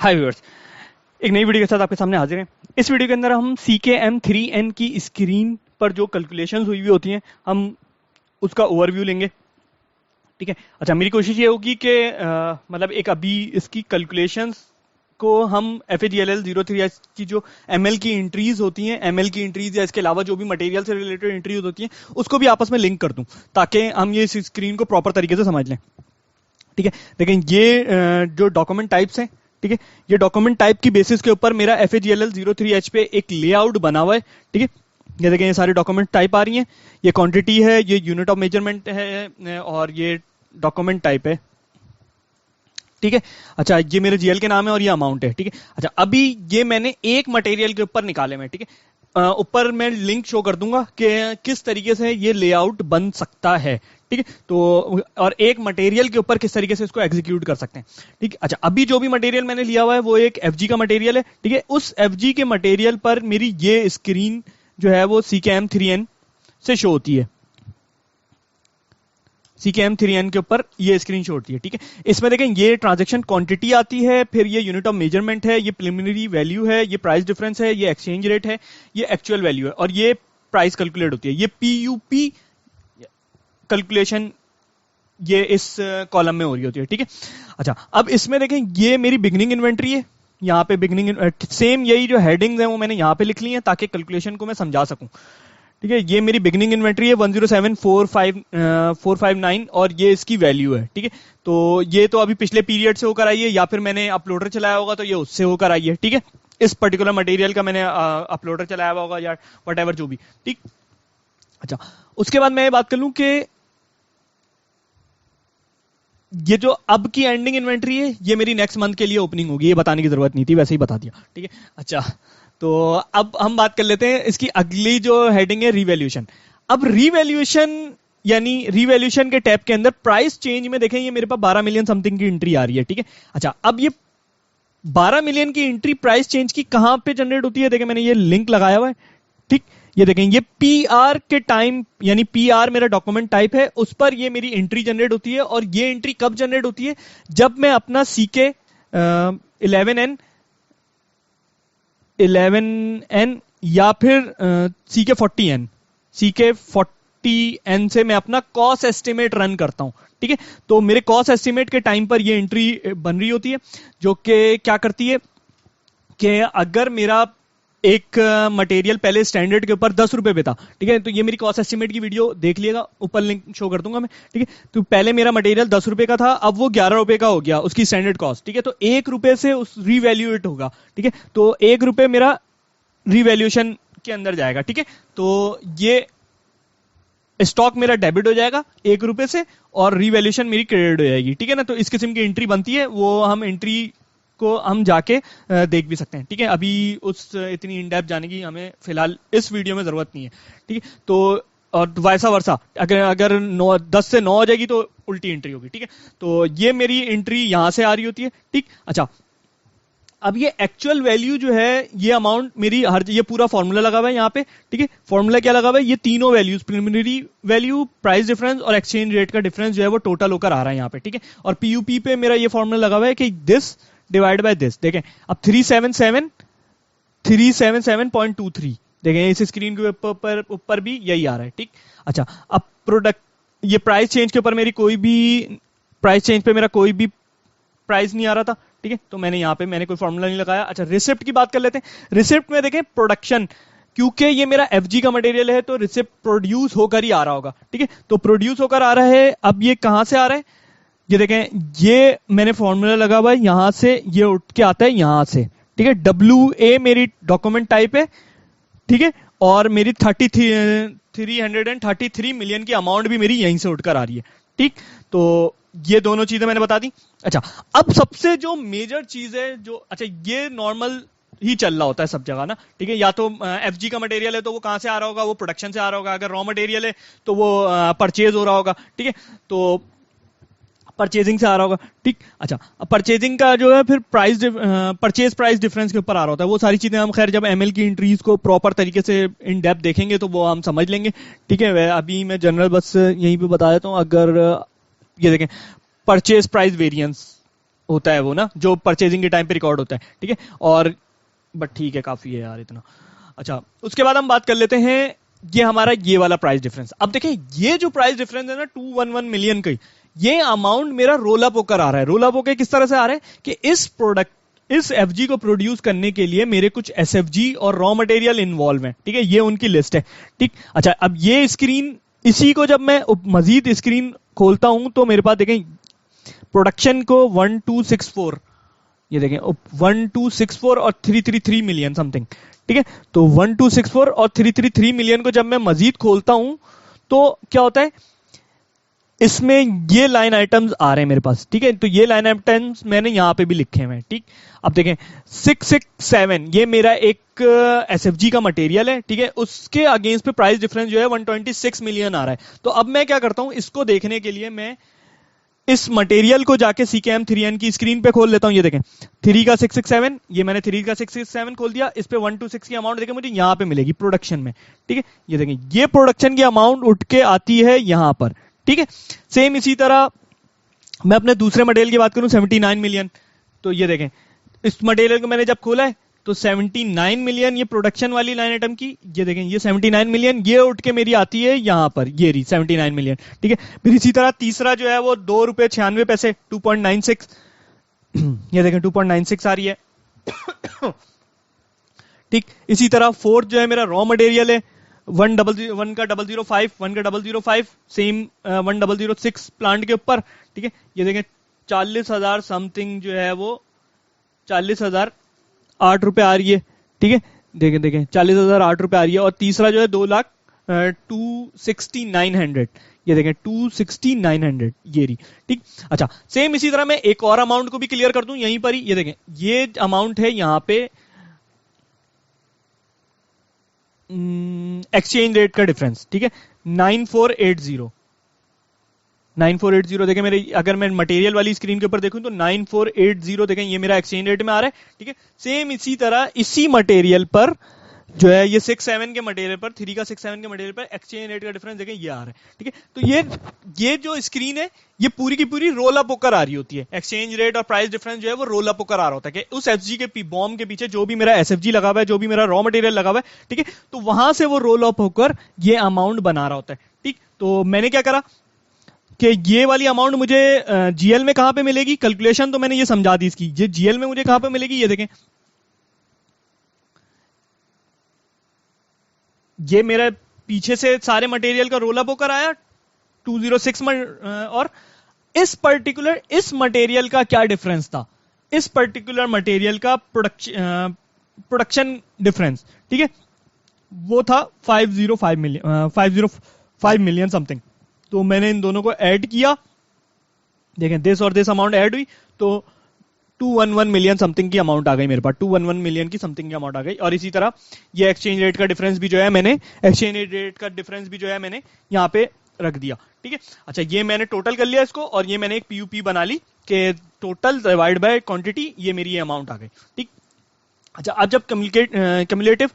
हाय viewers, एक नई video के साथ आपके सामने हाजिर हैं। इस वीडियो के अंदर हम CKM3N की स्क्रीन पर जो कैलकुलेशंस हुई हुई होती हैं हम उसका ओवरव्यू लेंगे। ठीक है। अच्छा, मेरी कोशिश ये होगी कि मतलब एक अभी इसकी कैलकुलेशंस को हम FAGLL 03H की जो ML की एंट्रीज होती हैं, ML की एंट्रीज या इसके अलावा जो भी मटेरियल से रिलेटेड एंट्रीज होती हैं उसको भी आपस में लिंक कर दूं ताकि हम ये इस स्क्रीन को प्रॉपर तरीके से समझ लें। ठीक है, देखें ये जो डॉक्यूमेंट टाइप्स हैं, ठीक है, ये डॉक्यूमेंट टाइप की बेसिस के ऊपर मेरा FAGLL 03H पे एक लेआउट बना हुआ है। ठीक है, ये देखें, ये सारे डॉक्यूमेंट टाइप आ रही हैं, ये क्वांटिटी है, ये यूनिट ऑफ मेजरमेंट है और ये डॉक्यूमेंट टाइप है। ठीक है। अच्छा, ये मेरे जीएल के नाम है और ये अमाउंट है। ठीक है। अच्छा, अभी ये मैंने एक मटेरियल के ऊपर निकाले में। ठीक है, ऊपर मैं लिंक शो कर दूंगा कि किस तरीके से ये लेआउट बन सकता है। ठीक है, तो और एक मटेरियल के ऊपर किस तरीके से इसको एग्जीक्यूट कर सकते हैं। ठीक है। अच्छा, अभी जो भी मटेरियल मैंने लिया हुआ है वो एक FG का मटेरियल है। ठीक है, उस FG के मटेरियल पर मेरी ये स्क्रीन जो है वो CKM3N से शो होती है। CKM3N के ऊपर ये स्क्रीन शो होती है। ठीक है, इसमें देखें ये ट्रांजैक्शन क्वांटिटी आती है, फिर ये यूनिट ऑफ मेजरमेंट है, ये प्रिलिमिनरी वैल्यू है, ये प्राइस डिफरेंस है, ये एक्सचेंज रेट है, ये एक्चुअल वैल्यू है और ये प्राइस कैलकुलेट होती है। ये PUP कैलकुलेशन ये इस कॉलम में हो रही होती है। ठीक है। अच्छा, अब इसमें देखें ये मेरी बिगनिंग इन्वेंट्री है, यहाँ पे बिगनिंग सेम यही जो हेडिंग्स हैं वो मैंने यहाँ पे लिख ली हैं ताकि कैलकुलेशन को मैं समझा सकूं। ठीक है, ये मेरी बिगनिंग इन्वेंट्री है 107,459 और ये इसकी वैल्यू है। ठीक है, तो ये तो अभी पिछले पीरियड से होकर आई है या फिर मैंने अपलोडर चलाया होगा तो ये उससे होकर आई है। ठीक है, इस पर्टिकुलर मटेरियल का मैंने अपलोडर चलाया हुआ होगा या व्हाटएवर जो भी। ठीक। अच्छा, उसके बाद मैं ये बात कर लूं कि ये जो अब की एंडिंग इन्वेंट्री है ये मेरी नेक्स्ट मंथ के लिए ओपनिंग होगी, ये बताने की जरूरत नहीं थी, वैसे ही बता दिया। ठीक है। अच्छा, तो अब हम बात कर लेते हैं इसकी अगली जो हेडिंग है रिवैल्यूएशन। अब रिवैल्यूएशन यानी रिवैल्यूएशन के टैब के अंदर प्राइस चेंज में देखें ये मेरे पास 12 मिलियन समथिंग की एंट्री आ रही है। ठीक है। अच्छा, अब ये 12 मिलियन की एंट्री प्राइस चेंज की कहां पे जनरेट होती है, देखें मैंने ये लिंक लगाया हुआ है। ठीक, ये देखें ये PR के टाइम यानी PR मेरा डॉक्यूमेंट टाइप है, उस पर ये मेरी एंट्री जनरेट होती है और ये एंट्री कब जनरेट होती है, जब मैं अपना CK 11N या फिर CK 40N से मैं अपना कॉस्ट एस्टिमेट रन करता हूं। ठीक है, तो मेरे कॉस्ट एस्टिमेट के टाइम पर ये एंट्री बन रही होती है जो कि क्या करती है कि अगर मेरा एक मटेरियल पहले स्टैंडर्ड के ऊपर 10 रुपए पे था। ठीक है, तो ये मेरी कॉस्ट एस्टिमेट की वीडियो देख लिएगा, ऊपर लिंक शो कर दूंगा मैं। ठीक है, तो पहले मेरा मटेरियल 10 रुपए का था, अब वो 11 रुपए का हो गया उसकी स्टैंडर्ड कॉस्ट। ठीक है, तो 1 रुपए से उस रिवैल्यूएट होगा। ठीक है, तो 1 रुपए मेरा रिवैल्यूएशन के अंदर जाएगा। ठीक है, तो ये स्टॉक मेरा डेबिट हो जाएगा 1 रुपए से और रिवैल्यूएशन मेरी क्रेडिट हो जाएगी। ठीक है ना, तो इस किस्म की एंट्री बनती है, वो हम एंट्री को हम जाके देख भी सकते हैं। ठीक है, अभी उस इतनी इन डेप्थ जाने की हमें फिलहाल इस वीडियो में जरूरत नहीं है। ठीक है, तो और वैसा वर्सा अगर 10 से 9 हो जाएगी तो उल्टी एंट्री होगी। ठीक है, तो ये मेरी एंट्री यहां से आ रही होती है। ठीक। अच्छा, अब ये एक्चुअल वैल्यू जो है ये अमाउंट मेरी ये पूरा फॉर्मूला लगा हुआ है यहाँ पे। ठीक है, फॉर्मूला क्या लगा हुआ है, ये तीनों values preliminary value, price difference और एक्सचेंज रेट का डिफरेंस जो है वो टोटल होकर आ रहा है यहाँ पे। ठीक है, और PUP पे मेरा ये फॉर्मूला लगा हुआ है कि दिस डिवाइड बाय दिस। देखें अब 377.23 देखें इस स्क्रीन के ऊपर भी यही आ रहा है। ठीक। अच्छा, अब प्रोडक्ट ये प्राइस चेंज के ऊपर मेरी कोई भी प्राइस चेंज पे मेरा कोई भी प्राइस नहीं आ रहा था। ठीक है, तो मैंने यहाँ पे मैंने कोई फॉर्मूला नहीं लगाया। अच्छा, रिसिप्ट की बात कर लेते हैं। रिसिप्ट में देखें प्रोडक्शन, क्योंकि ये मेरा FG का मटेरियल है तो रिसिप्ट प्रोड्यूस होकर ही आ रहा होगा। ठीक है, तो प्रोड्यूस होकर आ रहा है। अब ये कहां से आ रहा है, ये देखें ये मैंने फॉर्मूला लगा हुआ है, यहां से ये उठ के आता है यहां से। ठीक है, WA मेरी डॉक्यूमेंट टाइप है। ठीक है, और मेरी 333 मिलियन की अमाउंट भी मेरी यहीं से उठकर आ रही है। ठीक, तो ये दोनों चीजें मैंने बता दी। अच्छा, अब सबसे जो मेजर चीज है जो, अच्छा ये नॉर्मल ही चल रहा होता है सब जगह ना। ठीक है, या तो FG का मटेरियल है तो वो कहां से आ रहा होगा, वो प्रोडक्शन से आ रहा होगा। अगर रॉ मटेरियल है तो वो परचेज हो रहा होगा। ठीक है, तो परचेजिंग से आ रहा होगा। ठीक। अच्छा, परचेजिंग का जो है फिर परचेज प्राइस डिफरेंस के ऊपर आ रहा होता है। वो सारी चीजें हम खैर जब ML की एंट्रीज को प्रॉपर तरीके से इन डेप्थ देखेंगे तो वो हम समझ लेंगे। ठीक है, अभी मैं जनरल बस यहीं पे बता देता हूं। अगर ये देखें परचेज प्राइस वेरिएंस, होता है वो ना, जो परचेजिंग के टाइम पे रिकॉर्ड होता है, ठीक है। और बट ठीक है, काफी है यार इतना। अच्छा, उसके बाद हम बात कर लेते हैं ये हमारा ये वाला प्राइस डिफरेंस। अब देखें ये जो प्राइस डिफरेंस है ना 211 मिलियन का, ये अमाउंट मेरा रोल अप होकर आ रहा है। रोल अप होकर किस तरह से आ रहा है कि इस एफजी को प्रोड्यूस करने के लिए मेरे कुछ एसएफजी और रॉ मटेरियल इन्वॉल्व है, ठीक है, ये उनकी लिस्ट है, ठीक। अच्छा, अब ये स्क्रीन, इसी को जब मैं मजीद स्क्रीन खोलता हूं तो मेरे पास देखें प्रोडक्शन को 1264, ये देखें 1264 और 333 मिलियन समथिंग, ठीक है। तो 1264 और 333 मिलियन को जब मैं मजीद खोलता हूं तो क्या होता है, इसमें ये लाइन आइटम्स आ रहे हैं मेरे पास, ठीक है। तो ये लाइन आइटम्स मैंने यहां पे भी लिखे हुए हैं, ठीक। अब देखें 667 ये मेरा एक एसएफजी का मटेरियल है, ठीक है, उसके अगेंस्ट पे प्राइस डिफरेंस जो है 126 मिलियन आ रहा है। तो अब मैं क्या करता हूं, इसको देखने के लिए मैं इस मटेरियल को जाके CKM3N की स्क्रीन पे खोल लेता हूं। ये देखें 3 का 667, ये मैंने 3 का 667 खोल दिया, इस पे 126 की अमाउंट देखें मुझे यहां पे मिलेगी प्रोडक्शन में, ठीक है। ये देखें ये प्रोडक्शन की अमाउंट उठ के आती है यहां पर, ठीक है। सेम इसी तरह मैं अपने दूसरे मटेरियल की बात करूं 79 मिलियन, तो ये देखें इस मटेरियल को मैंने जब खोला है तो 79 मिलियन ये प्रोडक्शन वाली लाइन आइटम की, ये देखें ये 79 मिलियन ये उठ के मेरी आती है यहां पर, ये रही 79 मिलियन, ठीक है। फिर इसी तरह तीसरा जो है वो 2 रुपए 96 पैसे 2.96, ये देखें 2.96 आ रही है, ठीक। इसी तरह फोर्थ जो है मेरा रॉ मटेरियल है 1 का 005 सेम 1006 प्लांट के ऊपर, ठीक है। ये देखें 40,000 समथिंग जो है वो 40,008 रुपए आ रही है, ठीक है। देखें 40,008 रुपए आ रही है। और तीसरा जो है 2,69,100, ये देखें 2,69,100 ये रही, ठीक। अच्छा, सेम इसी तरह मैं एक और अमाउंट को भी क्लियर कर दूं यहीं पर ही। ये देखें ये अमाउंट है यहां पे एक्सचेंज रेट का डिफरेंस, ठीक है 9480 देखें मेरे, अगर मैं मटेरियल वाली स्क्रीन के ऊपर देखूं तो 9480 देखें ये मेरा एक्सचेंज रेट में आ रहा है, ठीक है। सेम इसी तरह इसी मटेरियल पर जो है ये 67 के मटेरियल पर 3 का 67 के मटेरियल पर एक्सचेंज रेट का डिफरेंस देखें ये आ रहा है, ठीक है। तो ये जो स्क्रीन है ये पूरी की पूरी रोल अप होकर आ रही होती है। एक्सचेंज रेट और प्राइस डिफरेंस जो है वो रोल अप होकर आ रहा होता है कि उस एफजी के बॉम्ब के पीछे जो भी मेरा एसएफजी लगा हुआ है, जो भी मेरा रॉ मटेरियल लगा हुआ है, ठीक है, तो वहां से वो रोल अप होकर ये अमाउंट बना रहा होता है, ठीक। तो मैंने क्या करा कि ये वाली अमाउंट मुझे जीएल में कहां पे मिलेगी, कैलकुलेशन तो मैंने ये समझा दी इसकी, ये जीएल में मुझे कहां पे मिलेगी, ये देखें ये मेरा पीछे से सारे मटेरियल का रोल अप होकर आया 206 और इस मटेरियल का क्या डिफरेंस था, इस पर्टिकुलर मटेरियल का प्रोडक्शन डिफरेंस, ठीक है, वो था 505 मिलियन समथिंग। तो मैंने इन दोनों को ऐड किया, देखें दिस और दिस अमाउंट ऐड हुई तो 211 मिलियन समथिंग की अमाउंट आ गई मेरे पास, 211 मिलियन की समथिंग की अमाउंट आ गई। और इसी तरह ये एक्सचेंज रेट का डिफरेंस भी जो है मैंने यहां पे रख दिया, ठीक है। अच्छा, ये मैंने टोटल कर लिया इसको और ये मैंने एक पीयूपी बना ली कि टोटल डिवाइड बाय क्वांटिटी, ये मेरी ये अमाउंट आ गई, ठीक। अच्छा, अब जब कम्युलेटिव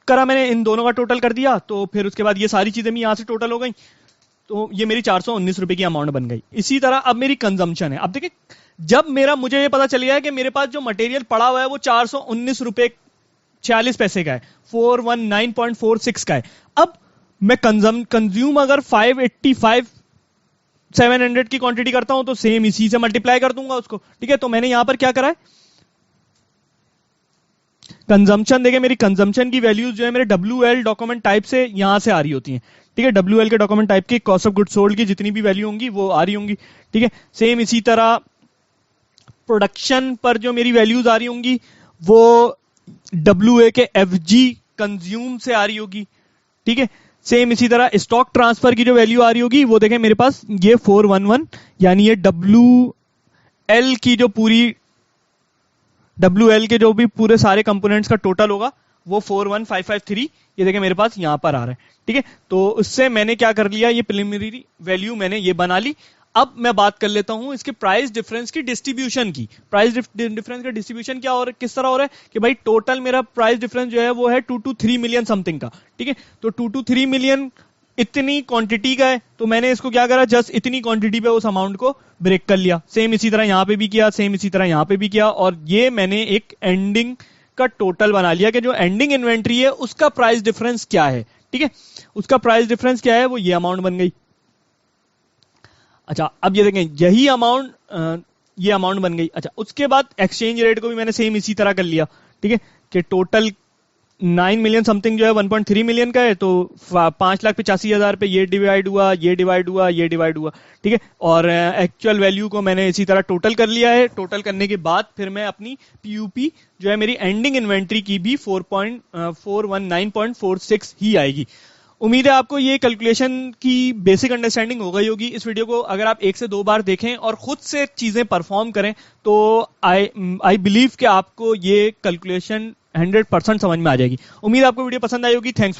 करा मैंने इन दोनों का टोटल कर दिया तो फिर उसके बाद ये सारी चीजें भी यहां से टोटल हो गई, तो ये मेरी 419 रुपए की अमाउंट बन गई। इसी तरह अब मेरी कंजम्पशन है। अब देखिए जब मुझे ये पता चल गया है कि मेरे पास जो मटेरियल पड़ा हुआ है वो 419 रुपए 46 पैसे का है, 419.46 का है। अब मैं कंज्यूम अगर 585 700 की क्वांटिटी करता हूं तो सेम इसी से मल्टीप्लाई कर दूंगा उसको, ठीक है। तो मैंने यहां पर क्या करा है, कंजम्पशन देखे मेरी कंजम्पशन की वैल्यूज जो है मेरे WL डॉक्यूमेंट टाइप से यहां से आ रही होती हैं, ठीक है। WL के डॉक्यूमेंट टाइप की कॉस्ट ऑफ गुड सोल्ड की जितनी भी वैल्यू होंगी वो आ रही होंगी, ठीक है। सेम इसी तरह प्रोडक्शन पर जो मेरी वैल्यूज आ रही होंगी वो WA के FG कंज्यूम से आ रही होगी, ठीक है। सेम इसी तरह स्टॉक ट्रांसफर की जो वैल्यू आ रही होगी वो देखें मेरे पास ये 411 यानी ये WL की जो पूरी WL के जो भी पूरे सारे कंपोनेंट्स का टोटल होगा वो 41553 ये देखें मेरे पास यहां पर आ रहा है, ठीक है। तो उससे मैंने क्या कर लिया, ये प्रिलिमिनरी वैल्यू मैंने ये बना ली। अब मैं बात कर लेता हूं इसके प्राइस डिफरेंस की डिस्ट्रीब्यूशन की। प्राइस डिफरेंस का डिस्ट्रीब्यूशन क्या हो रहा है, किस तरह हो रहा है कि भाई टोटल मेरा प्राइस डिफरेंस जो है वो है 2 to 3 मिलियन समथिंग का, ठीक है। तो 2 to 3 मिलियन इतनी क्वांटिटी का है, तो मैंने इसको क्या करा, जस्ट इतनी क्वांटिटी पे उस अमाउंट को ब्रेक कर लिया। सेम इसी तरह यहां पे भी किया, सेम इसी तरह यहां पे भी किया, और ये मैंने एक एंडिंग का टोटल बना लिया कि जो एंडिंग इन्वेंट्री है उसका प्राइस डिफरेंस क्या है। ठीक है, उसका प्राइस डिफरेंस क्या है, वो ये अमाउंट बन गई। अच्छा, अब ये देखें, यही अमाउंट ये अमाउंट बन गई। अच्छा, उसके बाद एक्सचेंज रेट को भी मैंने सेम इसी तरह कर लिया। ठीक है, कि टोटल 9 मिलियन समथिंग जो है 1.3 मिलियन का है, तो 5,85,000 पे ये डिवाइड हुआ, ये डिवाइड हुआ, ये डिवाइड हुआ। ठीक है, और एक्चुअल वैल्यू को मैंने इसी तरह टोटल कर लिया है। टोटल करने के बाद फिर मैं अपनी पीयूपी जो है मेरी एंडिंग इन्वेंट्री की भी 419.46 ही आएगी। उम्मीद है आपको ये कैलकुलेशन की बेसिक अंडरस्टैंडिंग हो गई होगी। इस वीडियो को अगर आप 1 से 2 बार देखें और खुद से चीजें परफॉर्म करें तो आई बिलीव कि आपको ये कैलकुलेशन 100% समझ में आ जाएगी। उम्मीद आपको वीडियो पसंद आई होगी। थैंक्स।